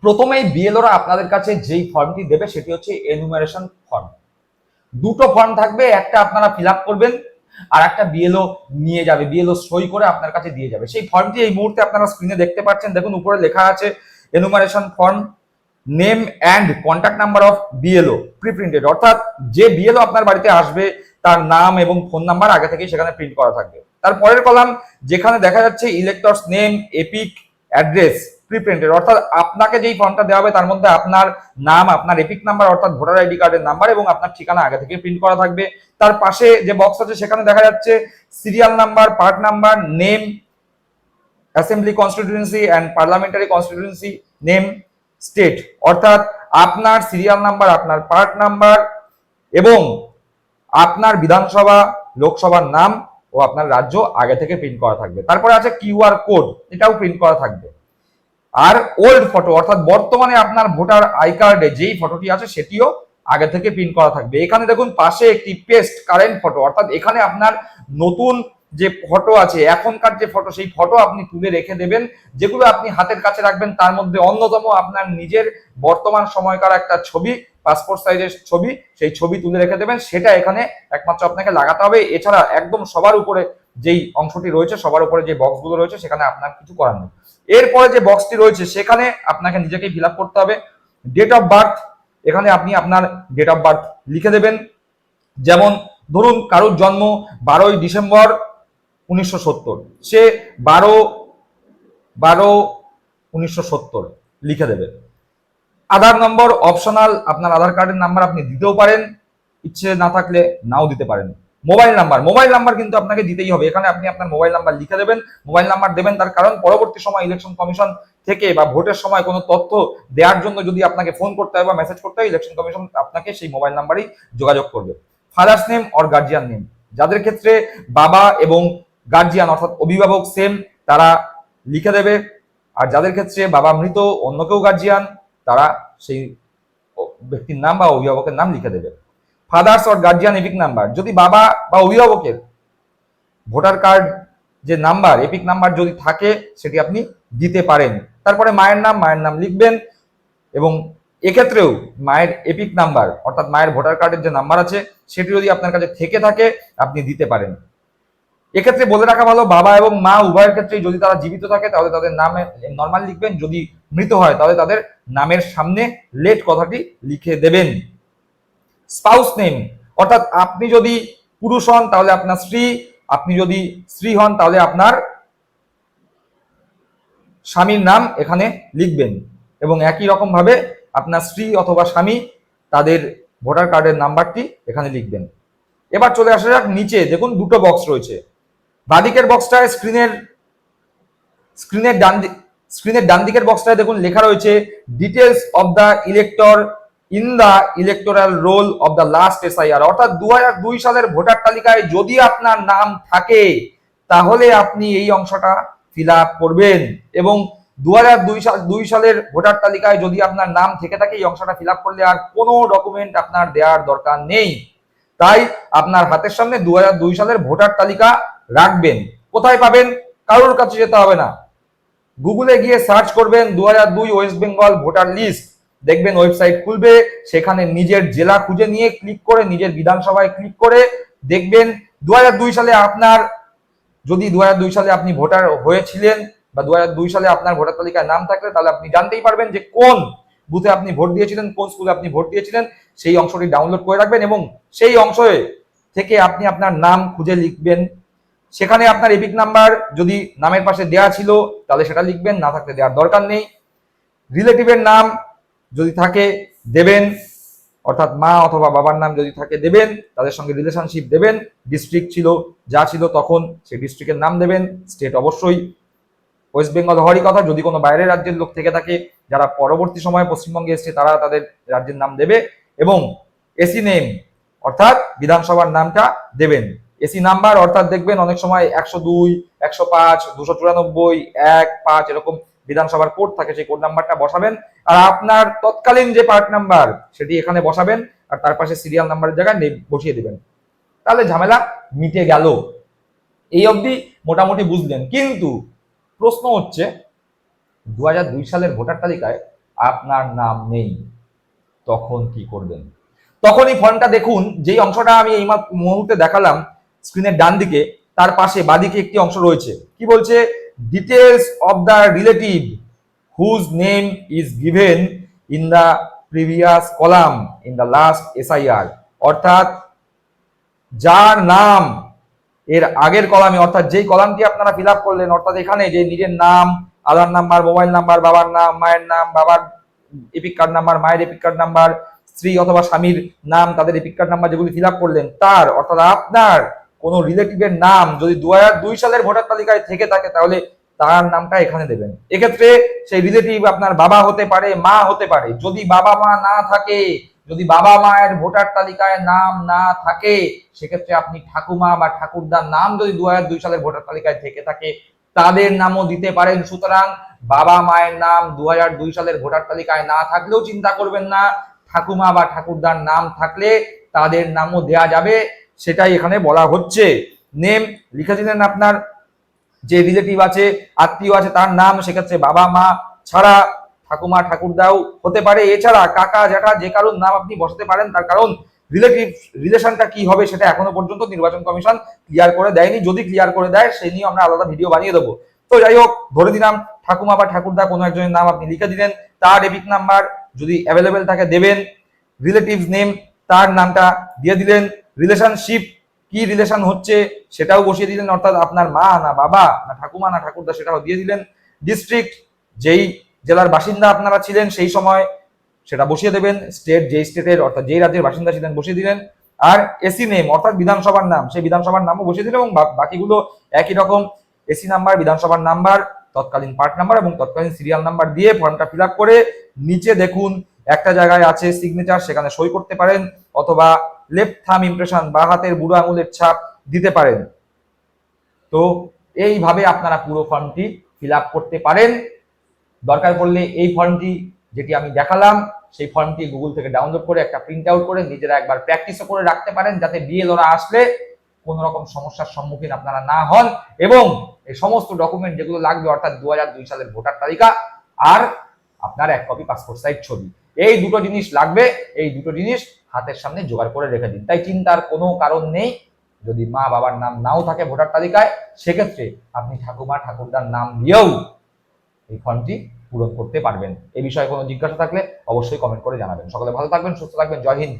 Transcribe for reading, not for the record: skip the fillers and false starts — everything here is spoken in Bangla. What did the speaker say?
প্রথমেই বিএলওরা আপনাদের কাছে যেই ফর্মটি দেবে সেটি হচ্ছে এনুমারেশন ফর্ম। দুটো ফর্ম থাকবে, একটা আপনারা ফিল আপ করবেন আর একটা বিএলও নিয়ে যাবে, বিএলও সই করে আপনার কাছে দিয়ে যাবে। সেই ফর্মটি এই মুহূর্তে আপনারা স্ক্রিনে দেখতে পাচ্ছেন। দেখুন উপরে লেখা আছে enumeration form, name and contact number of BLO pre printed, অর্থাৎ যে বিএলও আপনার বাড়িতে আসবে তার নাম এবং ফোন নাম্বার আগে থেকেই সেখানে প্রিন্ট করা থাকবে। তারপরের কলাম যেখানে দেখা যাচ্ছে electors name, epic, address pre printed, অর্থাৎ আপনাকে যেই ফর্মটা দেওয়া হবে তার মধ্যে আপনার নাম, আপনার এপিক নাম্বার অর্থাৎ ভোটার আইডি কার্ডের নাম্বার এবং আপনার ঠিকানা আগে থেকে প্রিন্ট করা থাকবে। তার পাশে যে বক্স আছে সেখানে দেখা যাচ্ছে serial number, part number, name, assembly constituency and parliamentary constituency name, state, অর্থাৎ আপনার সিরিয়াল নাম্বার, আপনার পার্ট নাম্বার এবং আপনার বিধানসভা, লোকসভার নাম ও আপনার রাজ্য আগে থেকে প্রিন্ট করা থাকবে। তারপরে আছে কিউআর কোড, এটাও প্রিন্ট করা থাকবে। আর ওল্ড ফটো অর্থাৎ বর্তমানে আপনার ভোটার আই কার্ডে যেই ফটোটি আছে সেটিও আগে থেকে প্রিন্ট করা থাকবে। এখানে দেখুন পাশে একটি পেস্ট কারেন্ট ফটো, অর্থাৎ এখানে আপনার নতুন যে ফটো আছে, এখনকার যে ফটো, সেই ফটো আপনি তুলে রেখে দেবেন। যেগুলো আপনি হাতের কাছে রাখবেন তার মধ্যে অন্যতম আপনার নিজের বর্তমান সময়কার একটা ছবি, পাসপোর্ট সাইজের ছবি, সেই ছবি তুলে রেখে দেবেন। সেটা এখানে একমাত্র আপনাকে লাগাতে হবে। এছাড়া একদম সবার উপরে যেই অংশটি রয়েছে, সবার উপরে যে বক্সগুলো রয়েছে সেখানে আপনার কিছু করার নেই। এরপরে যে বক্সটি রয়েছে সেখানে আপনাকে নিজেকেই ফিল আপ করতে হবে। ডেট অফ বার্থ, এখানে আপনি আপনার ডেট অফ বার্থ লিখে দেবেন। যেমন ধরুন কারোর জন্ম 12ই ডিসেম্বর 1970, সে 12/12/1970 লিখে দেবে। আধার নম্বর অপশনাল, আপনার আধার কার্ডের নাম্বার আপনি দিতেও পারেন, ইচ্ছে না থাকলে নাও দিতে পারেন। মোবাইল নাম্বার কিন্তু আপনাকে দিতেই হবে। এখানে আপনি আপনার মোবাইল নাম্বার লিখে দেবেন। মোবাইল নাম্বার দেবেন তার কারণ পরবর্তী সময় ইলেকশন কমিশন থেকে বা ভোটের সময় কোনো তথ্য দেওয়ার জন্য যদি আপনাকে ফোন করতে হয় বা মেসেজ করতে হয়, ইলেকশন কমিশন আপনাকে সেই মোবাইল নাম্বারেই যোগাযোগ করবে। Father's name or guardian name, যাদের ক্ষেত্রে বাবা এবং গার্জিয়ান অর্থাৎ অভিভাবক সেম, তারা লিখে দেবে। আর যাদের ক্ষেত্রে বাবা মৃত, অন্য কেউ গার্জিয়ান, তারা সেই ব্যক্তির নাম বা অভিভাবকের নাম লিখে দেবে। Father's or guardian epic number, যদি বাবা বা অভিভাবকের ভোটার কার্ড যে নাম্বার, এপিক নাম্বার যদি থাকে সেটি আপনি দিতে পারেন। তারপরে মায়ের নাম লিখবেন এবং এক্ষেত্রেও মায়ের এপিক নাম্বার অর্থাৎ মায়ের ভোটার কার্ডের যে নাম্বার আছে সেটি যদি আপনার কাছে থেকে থাকে আপনি দিতে পারেন। এক্ষেত্রে বলে রাখা ভালো, বাবা এবং মা উভয়ের ক্ষেত্রেই যদি তারা জীবিত থাকে তাহলে তাদের নামে নর্মাল লিখবেন, যদি মৃত হয় তাহলে তাদের নামের সামনে লেট কথাটি লিখে দেবেন। স্পাউস নেম, অর্থাৎ আপনি যদি পুরুষ হন তাহলে আপনার স্ত্রী, আপনি যদি স্ত্রী হন তাহলে আপনার স্বামীর নাম এখানে লিখবেন এবং একই রকম ভাবে আপনার স্ত্রী অথবা স্বামী তাদের ভোটার কার্ডের নাম্বারটি এখানে লিখবেন। এবার চলে আসা যাক নিচে, দেখুন দুটো বক্স রয়েছে। বাঁদিকের বক্সটায় স্ক্রিনের ডান দিকের বক্সটায় দেখুন লেখা রয়েছে details of the elector in the electoral role of the last SIR, অর্থাৎ 2002 সালের ভোটার তালিকায় যদি আপনার নাম থাকে তাহলে আপনি এই অংশটা ফিল আপ করবেন এবং 2002 সালের ভোটার তালিকায় যদি আপনার নাম থেকে থাকে এই অংশটা ফিল আপ করলে আর কোনো ডকুমেন্ট আপনার দেওয়ার দরকার নেই। তাই আপনার হাতের সামনে 2002 সালের ভোটার তালিকা রাখবেন। কোথায় পাবেন? কারোর কাছে যেতে হবে না, গুগলে গিয়ে সার্চ করবেন 2002 ওয়েস্ট বেঙ্গল ভোটার লিস্ট, দেখবেন ওয়েবসাইট খুলবে। সেখানে নিজের জেলা খুঁজে নিয়ে ক্লিক করে নিজের বিধানসভায় ক্লিক করে দেখবেন 2002 সালে আপনার, যদি 2002 সালে আপনি ভোটার হয়েছিলেন বা 2002 সালে আপনার ভোটার তালিকায় নাম থাকলে তাহলে আপনি জানতেই পারবেন যে কোন বুথে আপনি ভোট দিয়েছিলেন, কোন স্কুলে আপনি ভোট দিয়েছিলেন। সেই অংশটি ডাউনলোড করে রাখবেন এবং সেই অংশ থেকে আপনি আপনার নাম খুঁজে লিখবেন। সেখানে আপনার এপিক নাম্বার যদি নামের পাশে দেয়া ছিল তাহলে সেটা লিখবেন, না থাকলে দেওয়ার দরকার নেই। রিলেটিভের নাম যদি থাকে দেবেন, অর্থাৎ মা অথবা বাবার নাম যদি থাকে দেবেন, তাদের সঙ্গে রিলেশনশিপ দেবেন। ডিস্ট্রিক্ট ছিল যা ছিল তখন সেই ডিস্ট্রিক্টের নাম দেবেন। স্টেট অবশ্যই ওয়েস্ট বেঙ্গল হওয়ারই কথা, যদি কোনো বাইরের রাজ্যের লোক থেকে থাকে যারা পরবর্তী সময়ে পশ্চিমবঙ্গে এসছে তারা তাদের রাজ্যের নাম দেবে এবং এসি নেম অর্থাৎ বিধানসভার নামটা দেবেন। এসি নাম্বার অর্থাৎ দেখবেন অনেক সময় 102, 105, 294, 1, 5 এরকম বিধানসভার কোড থাকে, সেই কোড নাম্বারটা বসাবেন আর আপনার তৎকালীন যে পার্ট নাম্বার সেটি এখানে বসাবেন আর তার পাশে সিরিয়াল নাম্বারের জায়গায় বসিয়ে দিবেন। তাহলে ঝামেলা মিটে গেল। এই অবধি মোটামুটি বুঝলেন, কিন্তু প্রশ্ন হচ্ছে 2002 সালের ভোটার তালিকায় আপনার নাম নেই, তখন কি করবেন? তখন এই ফর্মটা দেখুন, যেই অংশটা আমি এই মুহূর্তে দেখালাম স্ক্রিনের ডান দিকে, তার পাশে বাদিকে একটি অংশ রয়েছে। কি বলছে? Details of the relative whose name is given in the previous column in the last SIR. অর্থাৎ যার নাম এর আগের কলামে, অর্থাৎ যেই কলামটি আপনারা ফিল আপ করলেন, অর্থাৎ এখানে যে নিজের নাম, আধার নাম্বার, মোবাইল নাম্বার, বাবার নাম, মায়ের নাম, বাবার এপিক কার্ড নাম্বার, মায়ের এপিক কার্ড নাম্বার, স্ত্রী অথবা স্বামীর নাম, তাদের এপিক কার্ড নাম্বার যেগুলি ফিল আপ করলেন, তার অর্থাৎ আপনার কোন রিলেটিভের নাম যদি 2002 সালের ভোটার তালিকায় থেকে থাকে, তাহলে তার নামটা এখানে দেবেন। এক্ষেত্রে সেই রিলেটিভ আপনার বাবা হতে পারে, মা হতে পারে। যদি বাবা মা না থাকে, যদি বাবা মায়ের ভোটার তালিকায় নাম না থাকে, সেক্ষেত্রে আপনি ঠাকুমা বা ঠাকুরদার নাম যদি 2002 সালের ভোটার তালিকায় থেকে থাকে, তাদের নামও দিতে পারেন। সুতরাং বাবা মায়ের নাম 2002 সালের ভোটার তালিকায় না থাকলেও চিন্তা করবেন না, ঠাকুমা বা ঠাকুরদার নাম থাকলে তাদের নামও দেয়া যাবে, সেটাই এখানে বলা হচ্ছে। নেম লিখে দিলেন আপনার যে রিলেটিভ আছে, আত্মীয় আছে, তার নাম। সেক্ষেত্রে বাবা মা ছাড়া ঠাকুমা ঠাকুরদাও হতে পারে, এছাড়া কাকা জ্যাঠা যে কারোর নাম আপনি বসাতে পারেন। তার কারণ রিলেটিভ রিলেশনটা কি হবে সেটা এখনো পর্যন্ত নির্বাচন কমিশন ক্লিয়ার করে দেয়নি। যদি ক্লিয়ার করে দেয়, সেই নিয়ে আমরা আলাদা ভিডিও বানিয়ে দেবো। তো যাই হোক, ধরে দিলাম ঠাকুমা বা ঠাকুরদা কোনো একজনের নাম আপনি লিখে দিলেন, তার এপিক নাম্বার যদি অ্যাভেলেবেল থাকে দেবেন, রিলেটিভস নেম তার নামটা দিয়ে দিলেন, রিলেশনশিপ কি রিলেশন হচ্ছে সেটাও বসিয়ে দিলেন, অর্থাৎ আপনার মা না বাবা না ঠাকুমা না ঠাকুরদা সেটাও দিয়ে দিলেন। ডিস্ট্রিক্ট যেই জেলার বাসিন্দা আপনারা ছিলেন সেই সময় সেটা বসিয়ে দেবেন। স্টেট যেই স্টেটের অর্থাৎ যেই রাজ্যের বাসিন্দা ছিলেন বসিয়ে দিলেন। আর এসি নেম অর্থাৎ বিধানসভার নাম, সেই বিধানসভার নামও বসিয়ে দিলেন, এবং বাকিগুলো একই রকম এসি নাম্বার, বিধানসভার নাম্বার, তৎকালীন পার্ট নাম্বার এবং তৎকালীন সিরিয়াল নাম্বার দিয়ে ফর্মটা ফিল আপ করে নিচে দেখুন একটা জায়গায় আছে সিগনেচার, সেখানে সই করতে পারেন, অথবা লেফট থাম ইমপ্রেশন বা হাতের বুড়ো আঙুলের ছাপ দিতে পারেন। তো এইভাবে আপনারা পুরো ফর্মটি ফিল আপ করতে পারেন। দরকার পড়লে এই ফর্মটি যেটি আমি দেখালাম, সেই ফর্মটি গুগল থেকে ডাউনলোড করে একটা প্রিন্ট আউট করে নিজেরা একবার প্র্যাকটিসও করে রাখতে পারেন, যাতে বিএলওরা আসলে কোনো রকম সমস্যার সম্মুখীন আপনারা না হন। এবং এই সমস্ত ডকুমেন্ট যেগুলো লাগবে, অর্থাৎ 2002 সালের ভোটার তালিকা আর আপনার 1 কপি পাসপোর্ট সাইজ ছবি, এই দুটো জিনিস লাগবে। এই দুটো জিনিস হাতের সামনে জোগাড় করে রেখে দিন। তাই চিন্তার কোনো কারণ নেই। যদি মা বাবার নাম নাও থাকে ভোটার তালিকায়, সেক্ষেত্রে আপনি ঠাকুমা ঠাকুরদার নাম দিয়েও এই ফর্মটি পূরণ করতে পারবেন। এই বিষয়ে কোনো জিজ্ঞাসা থাকলে অবশ্যই কমেন্ট করে জানাবেন। সকলে ভালো থাকবেন, সুস্থ থাকবেন। জয় হিন্দ।